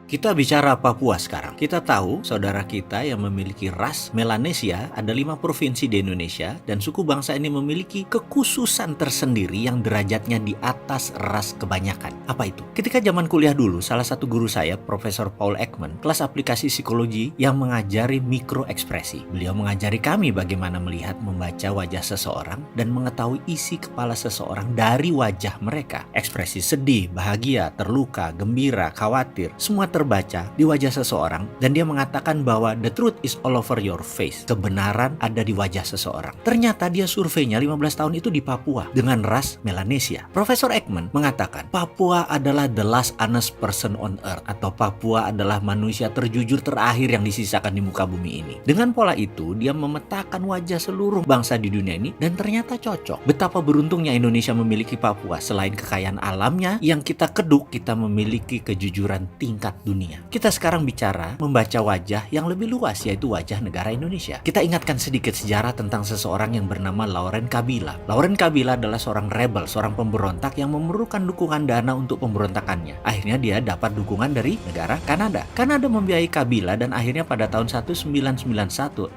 Kita bicara Papua sekarang. Kita tahu saudara kita yang memiliki ras Melanesia ada 5 provinsi di Indonesia dan suku bangsa ini memiliki kekhususan tersendiri yang derajatnya di atas ras kebanyakan. Apa itu? Ketika zaman kuliah dulu, salah satu guru saya, Profesor Paul Ekman, kelas aplikasi psikologi yang mengajari mikroekspresi. Beliau mengajari kami bagaimana melihat membaca wajah seseorang dan mengetahui isi kepala seseorang dari wajah mereka. Ekspresi sedih, bahagia, terluka, gembira, khawatir, semua terbaca di wajah seseorang dan dia mengatakan bahwa the truth is all over your face. Kebenaran ada di wajah seseorang. Ternyata dia surveinya 15 tahun itu di Papua dengan ras Melanesia. Profesor Ekman mengatakan Papua adalah the last honest person on earth, atau Papua adalah manusia terjujur terakhir yang disisakan di muka bumi ini. Dengan pola itu dia memetakan wajah seluruh bangsa di dunia ini dan ternyata cocok. Betapa beruntungnya Indonesia memiliki Papua. Selain kekayaan alamnya yang kita keduk, kita memiliki kejujuran tingkat dunia. Kita sekarang bicara membaca wajah yang lebih luas, yaitu wajah negara Indonesia. Kita ingatkan sedikit sejarah tentang seseorang yang bernama Laurent Kabila. Laurent Kabila adalah seorang rebel, seorang pemberontak yang memerlukan dukungan dana untuk pemberontakannya. Akhirnya dia dapat dukungan dari negara Kanada. Kanada membiayai Kabila dan akhirnya pada tahun 1991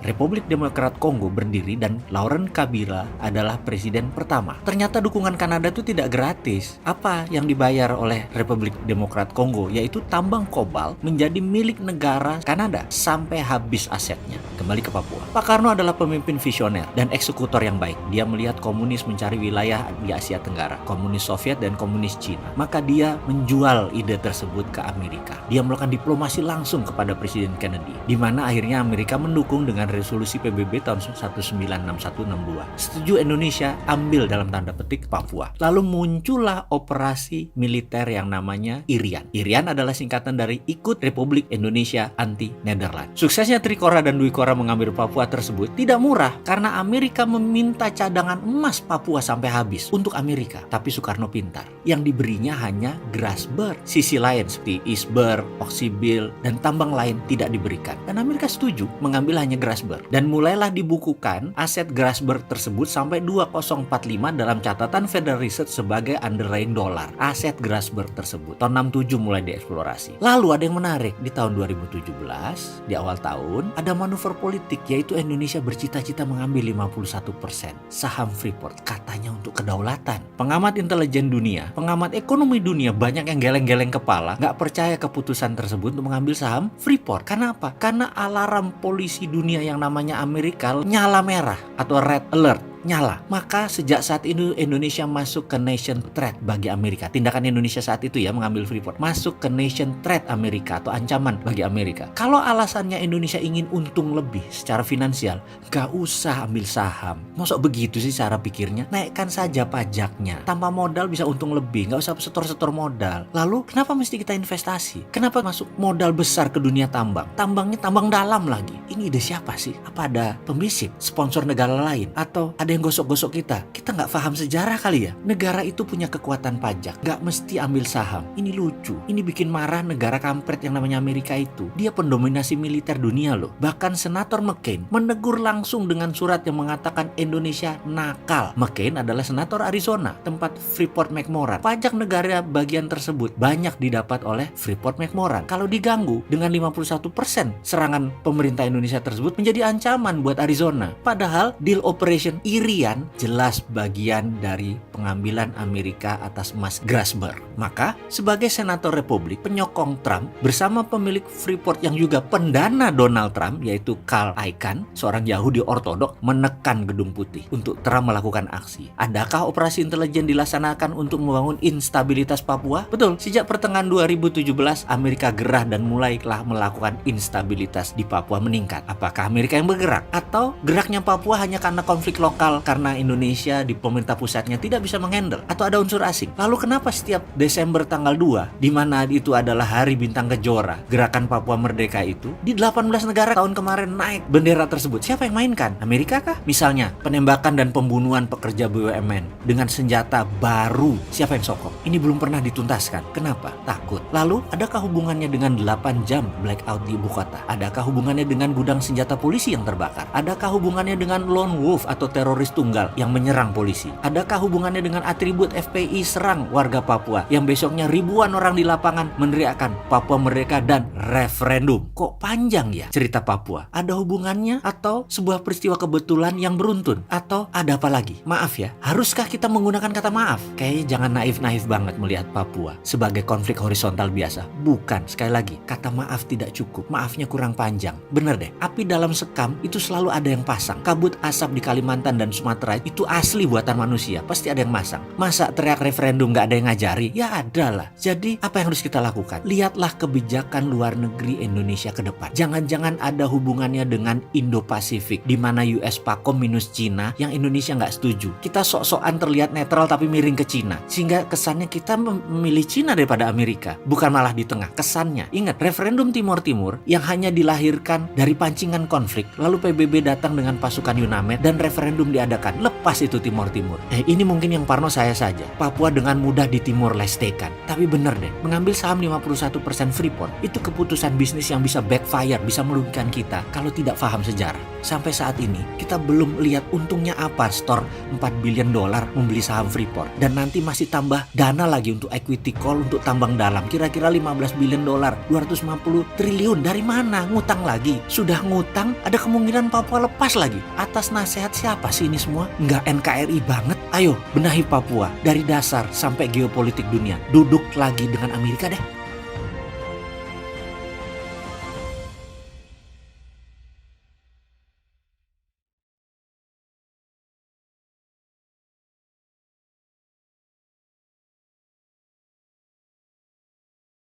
Republik Demokrat Kongo berdiri dan Laurent Kabila adalah presiden pertama. Ternyata dukungan Kanada itu tidak gratis. Apa yang dibayar oleh Republik Demokrat Kongo? Yaitu tambang kobalt menjadi milik negara Kanada sampai habis asetnya. Kembali ke Papua. Pak Karno adalah pemimpin visioner dan eksekutor yang baik. Dia melihat komunis mencari wilayah di Asia Tenggara, komunis Soviet dan komunis Cina. Maka dia menjual ide tersebut ke Amerika. Dia melakukan diplomasi langsung kepada Presiden Kennedy, di mana akhirnya Amerika mendukung dengan resolusi PBB tahun 1961-62. Setuju Indonesia ambil dalam tanda petik Papua. Lalu muncullah operasi militer yang namanya IRIAN. IRIAN adalah singkatan dari Ikut Republik Indonesia Anti Nederland. Suksesnya Trikora dan Dwi Kora mengambil Papua tersebut tidak murah karena Amerika meminta cadangan emas Papua sampai habis untuk Amerika. Tapi Soekarno pintar. Yang diberinya hanya Grasberg. Sisi lain seperti Iceberg, Oksibil, dan tambang lain tidak diberikan. Dan Amerika setuju mengambil hanya Grasberg. Dan mulailah dibukukan aset Grasberg tersebut sampai 2045 dalam catatan Federal Reserve sebagai underlying dollar. Aset Grasberg tersebut. Tahun 67 mulai dieksplorasi. Lalu ada yang menarik. Di tahun 2017, di awal tahun, ada manuver politik, yaitu Indonesia bercita-cita mengambil 51% saham Freeport, katanya untuk kedaulatan. Pengamat intelijen dunia, pengamat ekonomi dunia banyak yang geleng-geleng kepala, nggak percaya keputusan tersebut untuk mengambil saham Freeport. Karena apa? Karena alarm polisi dunia yang namanya Amerika nyala merah atau red alert. Nyala. Maka sejak saat itu Indonesia masuk ke nation threat bagi Amerika. Tindakan Indonesia saat itu ya mengambil Freeport masuk ke nation threat Amerika atau ancaman bagi Amerika. Kalau alasannya Indonesia ingin untung lebih secara finansial, gak usah ambil saham. Masa begitu sih cara pikirnya? Naikkan saja pajaknya. Tanpa modal bisa untung lebih. Gak usah setor-setor modal. Lalu kenapa mesti kita investasi? Kenapa masuk modal besar ke dunia tambang? Tambangnya tambang dalam lagi. Ini ide siapa sih? Apa ada pembisik? Sponsor negara lain? Atau ada yang gosok-gosok kita? Kita nggak paham sejarah kali ya? Negara itu punya kekuatan pajak, nggak mesti ambil saham. Ini lucu. Ini bikin marah negara kampret yang namanya Amerika itu. Dia pendominasi militer dunia loh. Bahkan Senator McCain menegur langsung dengan surat yang mengatakan Indonesia nakal. McCain adalah senator Arizona, tempat Freeport McMoran. Pajak negara bagian tersebut banyak didapat oleh Freeport McMoran. Kalau diganggu dengan 51%, serangan pemerintah Indonesia tersebut menjadi ancaman buat Arizona. Padahal deal operation IRIAN jelas bagian dari pengambilan Amerika atas emas Grasberg. Maka sebagai senator Republik penyokong Trump bersama pemilik Freeport yang juga pendana Donald Trump, yaitu Carl Icahn, seorang Yahudi ortodok, menekan Gedung Putih untuk Trump melakukan aksi. Adakah operasi intelijen dilaksanakan untuk membangun instabilitas Papua? Betul, sejak pertengahan 2017 Amerika gerah dan mulailah melakukan instabilitas di Papua meningkat. Apakah Amerika yang bergerak? Atau geraknya Papua hanya karena konflik lokal karena Indonesia di pemerintah pusatnya tidak bisa menghandle? Atau ada unsur asing? Lalu kenapa setiap Desember tanggal 2, di mana itu adalah Hari Bintang Kejora, gerakan Papua Merdeka itu, di 18 negara tahun kemarin naik bendera tersebut? Siapa yang mainkan? Amerika kah? Misalnya, penembakan dan pembunuhan pekerja BUMN dengan senjata baru. Siapa yang sokong? Ini belum pernah dituntaskan. Kenapa? Takut. Lalu, adakah hubungannya dengan 8 jam blackout di ibu kota? Adakah hubungannya dengan gudang senjata polisi yang terbakar? Adakah hubungannya dengan lone wolf atau teroris teroris tunggal yang menyerang polisi? Adakah hubungannya dengan atribut FPI serang warga Papua yang besoknya ribuan orang di lapangan meneriakkan Papua Merdeka dan referendum? Kok panjang ya cerita Papua? Ada hubungannya atau sebuah peristiwa kebetulan yang beruntun? Atau ada apa lagi? Maaf ya, haruskah kita menggunakan kata maaf? Kayaknya jangan naif-naif banget melihat Papua sebagai konflik horizontal biasa. Bukan, sekali lagi, kata maaf tidak cukup. Maafnya kurang panjang. Bener deh, api dalam sekam itu selalu ada yang pasang. Kabut asap di Kalimantan dan Sumatera itu asli buatan manusia. Pasti ada yang masang. Masa teriak referendum gak ada yang ngajari? Ya ada lah. Jadi apa yang harus kita lakukan? Lihatlah kebijakan luar negeri Indonesia ke depan. Jangan-jangan ada hubungannya dengan Indo-Pasifik, di mana US Pakom minus Cina yang Indonesia nggak setuju. Kita sok-sokan terlihat netral tapi miring ke Cina. Sehingga kesannya kita memilih Cina daripada Amerika. Bukan malah di tengah. Kesannya. Ingat, referendum Timor Timur yang hanya dilahirkan dari pancingan konflik. Lalu PBB datang dengan pasukan UNAMED dan referendum diadakan. Lepas itu Timor Timur. Ini mungkin yang parno saya saja. Papua dengan mudah di Timor Lestekan. Tapi bener deh, mengambil saham 51% Freeport itu keputusan bisnis yang bisa backfire, bisa merugikan kita kalau tidak paham sejarah. Sampai saat ini kita belum lihat untungnya apa store $4 billion membeli saham Freeport, dan nanti masih tambah dana lagi untuk equity call untuk tambang dalam kira-kira $15 billion, 250 triliun. Dari mana? Ngutang lagi. Sudah ngutang, ada kemungkinan Papua lepas lagi. Atas nasihat siapa sih ini semua? Nggak NKRI banget. Ayo benahi Papua dari dasar sampai geopolitik dunia. Duduk lagi dengan Amerika deh.